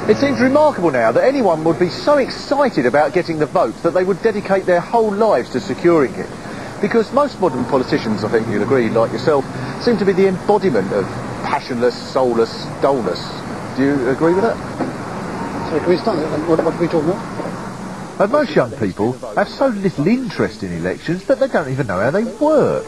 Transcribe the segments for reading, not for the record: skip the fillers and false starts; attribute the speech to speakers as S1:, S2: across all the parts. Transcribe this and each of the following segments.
S1: It seems remarkable now that anyone would be so excited about getting the vote that they would dedicate their whole lives to securing it. Because most modern politicians, I think you'll agree, like yourself, seem to be the embodiment of passionless, soulless dullness. Do you agree with that?
S2: So can we start? What are we talking about?
S1: And most young people have so little interest in elections that they don't even know how they work.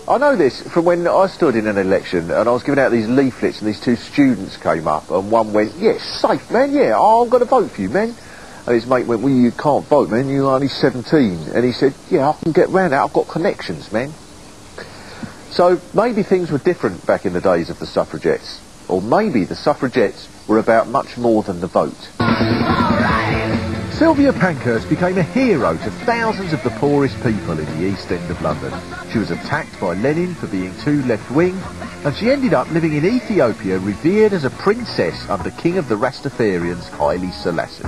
S1: I know this from when I stood in an election and I was giving out these leaflets and these two students came up and one went, "Yes, safe, man, yeah, I'm going to vote for you, man." And his mate went, "Well, you can't vote, man, you're only 17. And he said, "Yeah, I can get round that, I've got connections, man." So maybe things were different back in the days of the suffragettes. Or maybe the suffragettes were about much more than the vote. Sylvia Pankhurst became a hero to thousands of the poorest people in the East End of London. She was attacked by Lenin for being too left-wing, and she ended up living in Ethiopia, revered as a princess under King of the Rastafarians, Haile Selassie.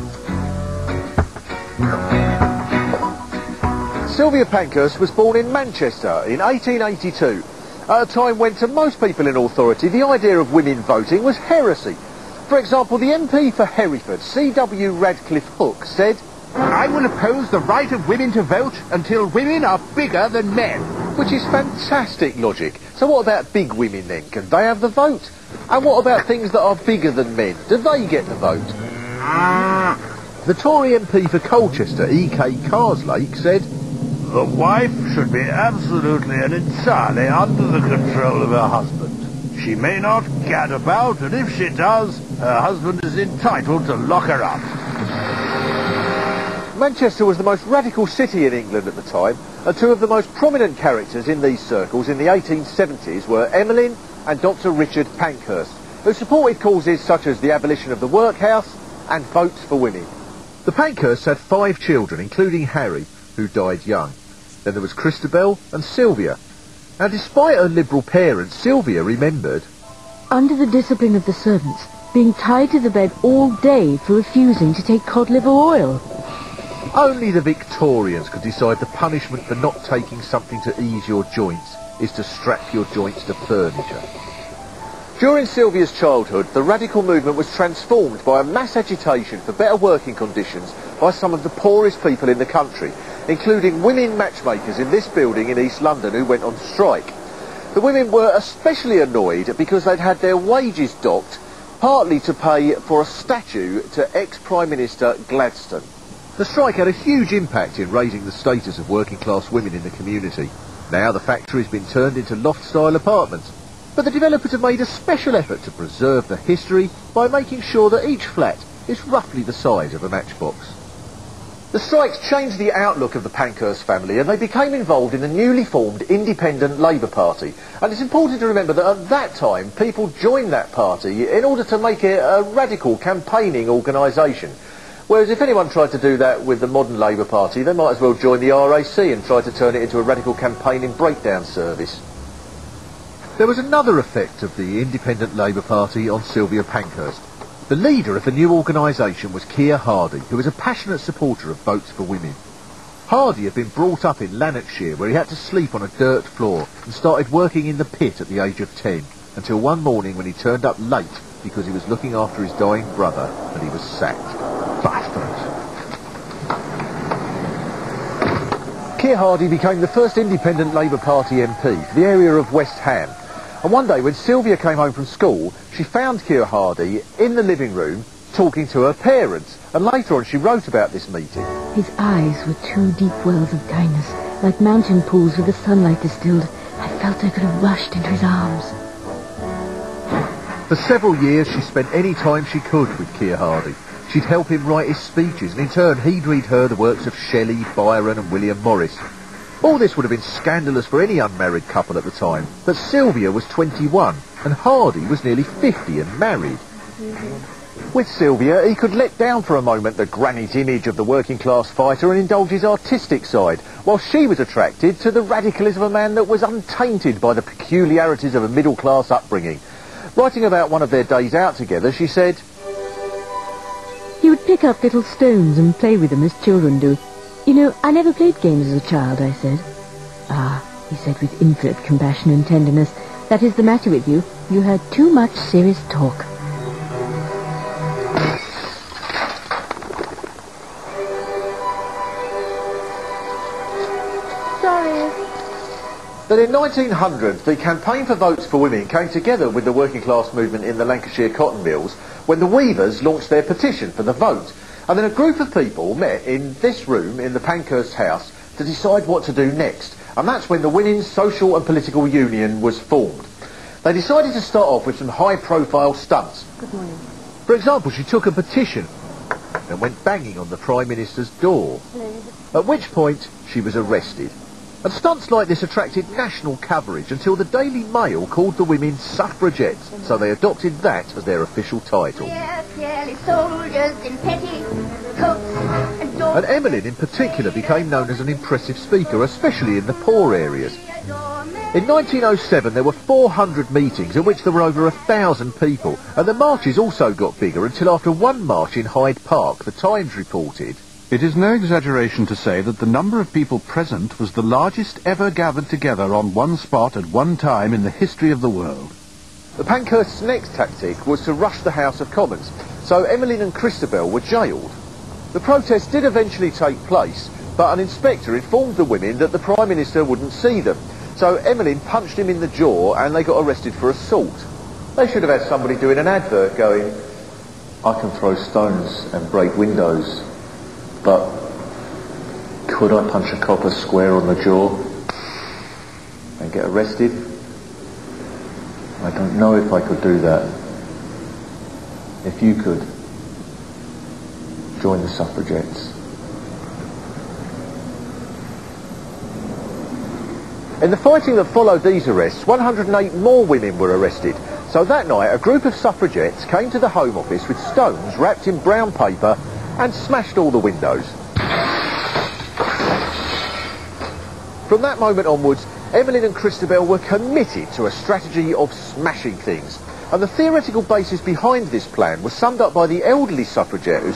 S1: Sylvia Pankhurst was born in Manchester in 1882, at a time when to most people in authority the idea of women voting was heresy. For example, the MP for Hereford, C.W. Radcliffe Hook, said,
S3: "I will oppose the right of women to vote until women are bigger than men."
S1: Which is fantastic logic. So what about big women then? Can they have the vote? And what about things that are bigger than men? Do they get the vote? The Tory MP for Colchester, E.K. Carslake, said,
S4: "The wife should be absolutely and entirely under the control of her husband. She may not gad about, and if she does, her husband is entitled to lock her up."
S1: Manchester was the most radical city in England at the time, and two of the most prominent characters in these circles in the 1870s were Emmeline and Dr. Richard Pankhurst, who supported causes such as the abolition of the workhouse and votes for women. The Pankhursts had 5 children, including Harry, who died young. Then there was Christabel and Sylvia. Now, despite her liberal parents, Sylvia remembered,
S5: "Under the discipline of the servants, being tied to the bed all day for refusing to take cod liver oil."
S1: Only the Victorians could decide the punishment for not taking something to ease your joints is to strap your joints to furniture. During Sylvia's childhood, the radical movement was transformed by a mass agitation for better working conditions by some of the poorest people in the country, including women matchmakers in this building in East London who went on strike. The women were especially annoyed because they'd had their wages docked, partly to pay for a statue to ex-Prime Minister Gladstone. The strike had a huge impact in raising the status of working-class women in the community. Now the factory's been turned into loft-style apartments, but the developers have made a special effort to preserve the history by making sure that each flat is roughly the size of a matchbox. The strikes changed the outlook of the Pankhurst family and they became involved in the newly formed Independent Labour Party. And it's important to remember that at that time people joined that party in order to make it a radical campaigning organisation. Whereas if anyone tried to do that with the modern Labour Party, they might as well join the RAC and try to turn it into a radical campaigning breakdown service. There was another effect of the Independent Labour Party on Sylvia Pankhurst. The leader of the new organisation was Keir Hardie, who was a passionate supporter of votes for women. Hardie had been brought up in Lanarkshire, where he had to sleep on a dirt floor and started working in the pit at the age of 10, until one morning when he turned up late because he was looking after his dying brother and he was sacked. Bastard! Keir Hardie became the first Independent Labour Party MP for the area of West Ham. And one day when Sylvia came home from school, she found Keir Hardie in the living room talking to her parents. And later on she wrote about this meeting.
S5: His eyes were 2 deep wells of kindness, like mountain pools with the sunlight distilled. I felt I could have rushed into his arms.
S1: For several years she spent any time she could with Keir Hardie. She'd help him write his speeches and in turn he'd read her the works of Shelley, Byron and William Morris. All this would have been scandalous for any unmarried couple at the time, but Sylvia was 21 and Hardie was nearly 50 and married. With Sylvia, he could let down for a moment the granite image of the working-class fighter and indulge his artistic side, while she was attracted to the radicalism of a man that was untainted by the peculiarities of a middle-class upbringing. Writing about one of their days out together, she said,
S5: "He would pick up little stones and play with them as children do. You know, I never played games as a child," I said. "Ah," he said with infinite compassion and tenderness, "that is the matter with you. You had too much serious talk."
S1: Then in 1900, the campaign for votes for women came together with the working class movement in the Lancashire cotton mills when the weavers launched their petition for the vote. And then a group of people met in this room in the Pankhurst house to decide what to do next. And that's when the Women's Social and Political Union was formed. They decided to start off with some high-profile stunts.
S5: Good morning.
S1: For example, she took a petition and went banging on the Prime Minister's door. At which point, she was arrested. And stunts like this attracted national coverage until the Daily Mail called the women suffragettes, so they adopted that as their official title. And Emmeline in particular became known as an impressive speaker, especially in the poor areas. In 1907 there were 400 meetings in which there were over 1,000 people, and the marches also got bigger until after one march in Hyde Park, the Times reported,
S3: It is no exaggeration to say that the number of people present was the largest ever gathered together on one spot at one time in the history of the world.
S1: the Pankhurst's next tactic was to rush the House of Commons, so Emmeline and Christabel were jailed. The protest did eventually take place, but an inspector informed the women that the Prime Minister wouldn't see them. So Emmeline punched him in the jaw and they got arrested for assault. They should have had somebody doing an advert going, I can throw stones and break windows, but could I punch a copper square on the jaw and get arrested? I don't know if I could do that. If you could, join the suffragettes. In the fighting that followed these arrests, 108 more women were arrested. So that night, a group of suffragettes came to the Home Office with stones wrapped in brown paper and smashed all the windows. From that moment onwards, Emmeline and Christabel were committed to a strategy of smashing things. And the theoretical basis behind this plan was summed up by the elderly suffragette who